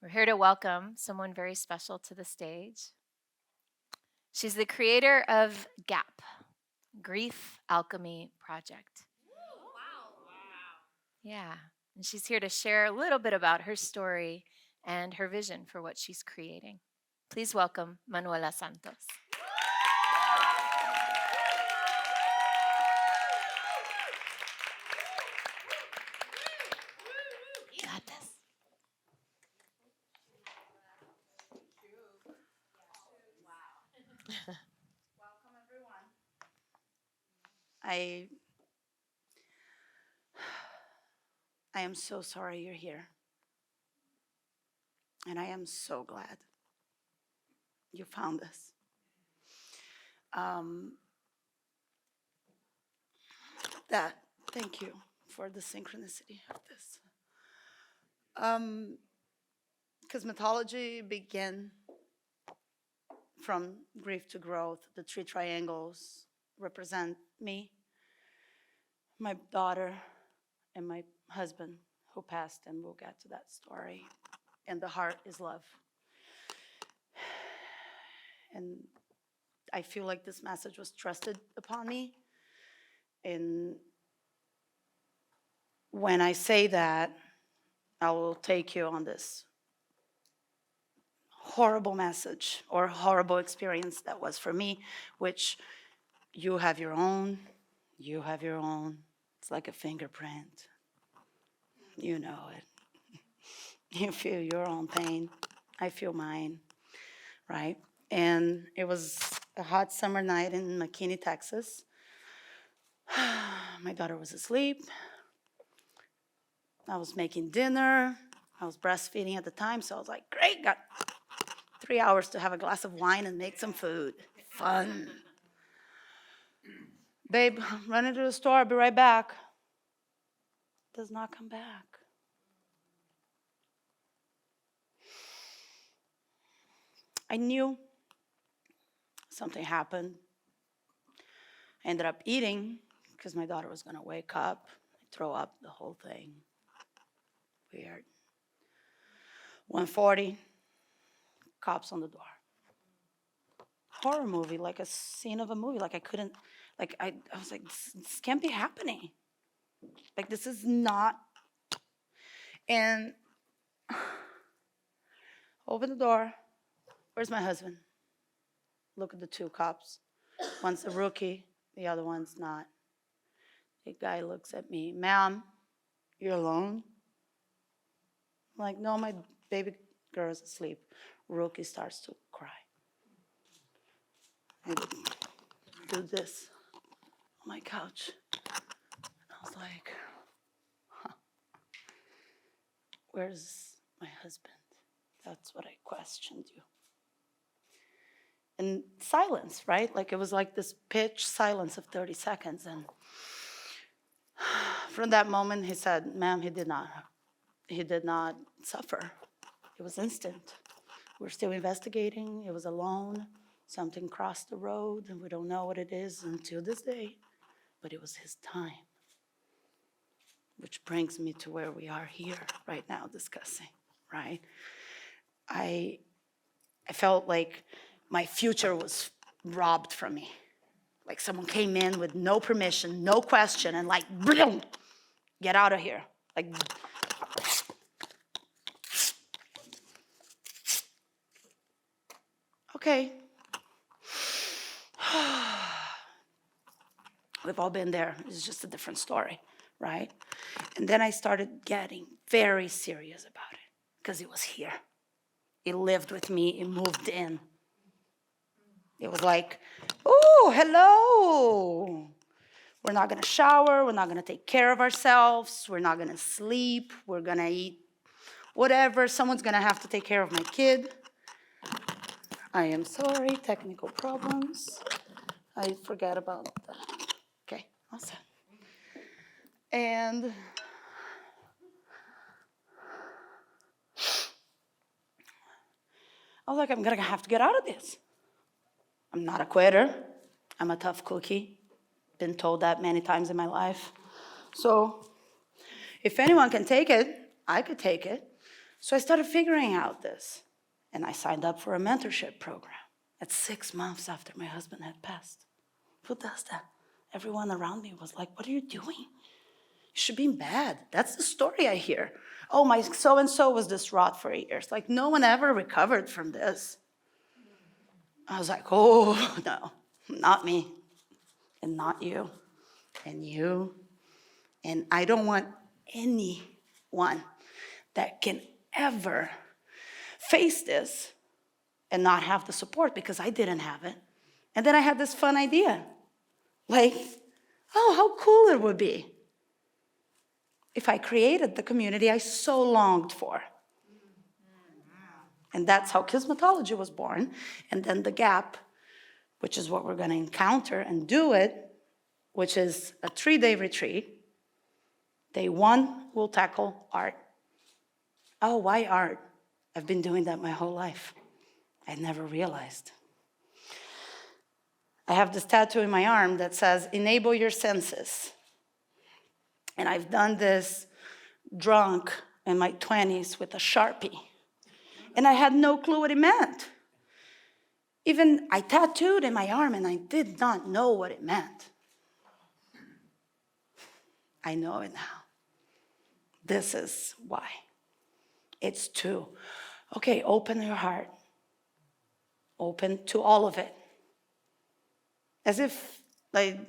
We're here to welcome someone very special to the stage. She's the creator of GAP, Grief Alchemy Project. Yeah, and she's here to share a little bit about her story and her vision for what she's creating. Please welcome Manoela Santos. Got this. Welcome, everyone. I am so sorry you're here. And I am so glad you found us. Thank you for the synchronicity of this. Kismetology began from grief to growth. The three triangles represent me, my daughter, and my husband who passed, and we'll get to that story. And the heart is love. And I feel like this message was trusted upon me. And when I say that, I will take you on this horrible message or horrible experience that was for me, which you have your own. It's like a fingerprint. You know it. You feel your own pain. I feel mine, right? And it was a hot summer night in McKinney, Texas. My daughter was asleep. I was making dinner. I was breastfeeding at the time, so I was like, great, got 3 hours to have a glass of wine and make some food. Fun. Babe, run into the store, I'll be right back. Does not come back. I knew something happened. I ended up eating because my daughter was going to wake up, throw up, the whole thing. Weird. 1:40, cops on the door. Horror movie, like a scene of a movie. Like I was like, this can't be happening. Like, this is not. And open the door. Where's my husband? Look at the two cops. One's a rookie, the other one's not. The guy looks at me, ma'am, you're alone? I'm like, no, my baby girl's asleep. Rookie starts to cry. I do this on my couch. And I was like, where's my husband? That's what I questioned you. And silence, right? Like it was like this pitch silence of 30 seconds. And from that moment, he said, ma'am, he did not suffer. It was instant. We're still investigating. It was alone. Something crossed the road, and we don't know what it is until this day. But it was his time. Which brings me to where we are here right now discussing, right? I felt like my future was robbed from me. Like someone came in with no permission, no question, and like, boom, get out of here. Like, okay. We've all been there. It's just a different story, right? And then I started getting very serious about it because it was here. It lived with me. It moved in. It was like, oh, hello. We're not going to shower. We're not going to take care of ourselves. We're not going to sleep. We're going to eat whatever. Someone's going to have to take care of my kid. I am sorry, technical problems. I forgot about that. Okay, awesome. And I was like, I'm going to have to get out of this. I'm not a quitter. I'm a tough cookie. Been told that many times in my life. So if anyone can take it, I could take it. So I started figuring out this, and I signed up for a mentorship program at 6 months after my husband had passed. Who does that? Everyone around me was like, what are you doing? You should be mad. That's the story I hear. Oh, my so-and-so was distraught for years. Like, no one ever recovered from this. I was like, oh, no, not me, and not you, and you. And I don't want anyone that can ever face this and not have the support, because I didn't have it. And then I had this fun idea. Like, oh, how cool it would be if I created the community I so longed for. And that's how Kismetology was born. And then the Gap, which is what we're going to encounter and do it, which is a 3-day retreat. Day 1, we'll tackle art. Oh, why art? I've been doing that my whole life. I never realized. I have this tattoo in my arm that says, enable your senses. And I've done this drunk in my 20s with a Sharpie. And I had no clue what it meant. Even I tattooed in my arm and I did not know what it meant. I know it now. This is why. It's to, okay, open your heart. Open to all of it. As if, like,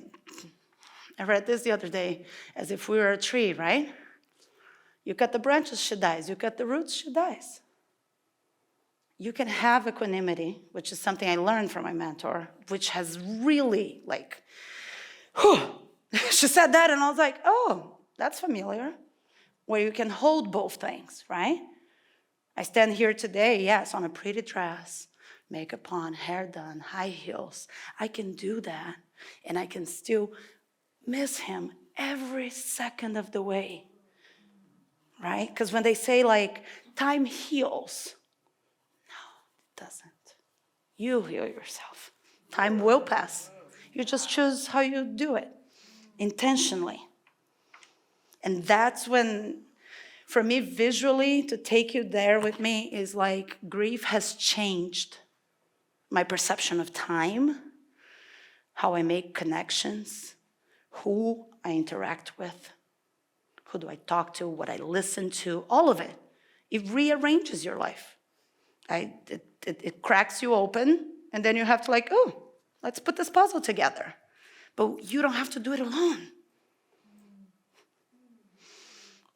I read this the other day, as if we were a tree, right? You cut the branches, she dies. You cut the roots, she dies. You can have equanimity, which is something I learned from my mentor, which has really, like, whew. She said that and I was like, oh, that's familiar. Where you can hold both things, right? I stand here today, yes, on a pretty dress, makeup on, hair done, high heels. I can do that, and I can still miss him every second of the way, right? Because when they say, like, time heals, no, it doesn't. You heal yourself. Time will pass. You just choose how you do it, intentionally. And that's when, for me, visually, to take you there with me is like grief has changed my perception of time, how I make connections, who I interact with, who do I talk to, what I listen to, all of it. It rearranges your life. It cracks you open, and then you have to like, oh, let's put this puzzle together. But you don't have to do it alone.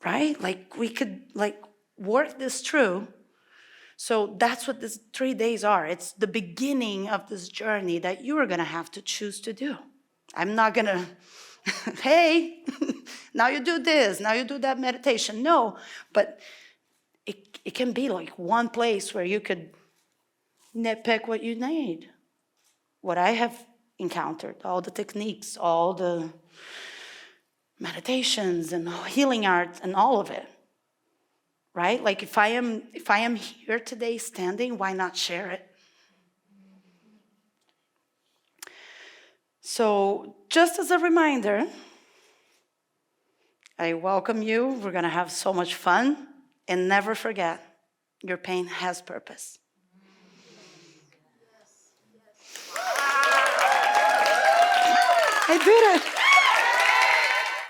Right? Like, we could, like, work this through. So that's what these 3 days are. It's the beginning of this journey that you are going to have to choose to do. I'm not going to, hey, now you do this, now you do that meditation. No, but it can be like one place where you could nitpick what you need. What I have encountered, all the techniques, all the meditations and healing art and all of it. Right? Like, if I am here today standing, why not share it? So, just as a reminder, I welcome you. We're going to have so much fun. And never forget, your pain has purpose. I did it.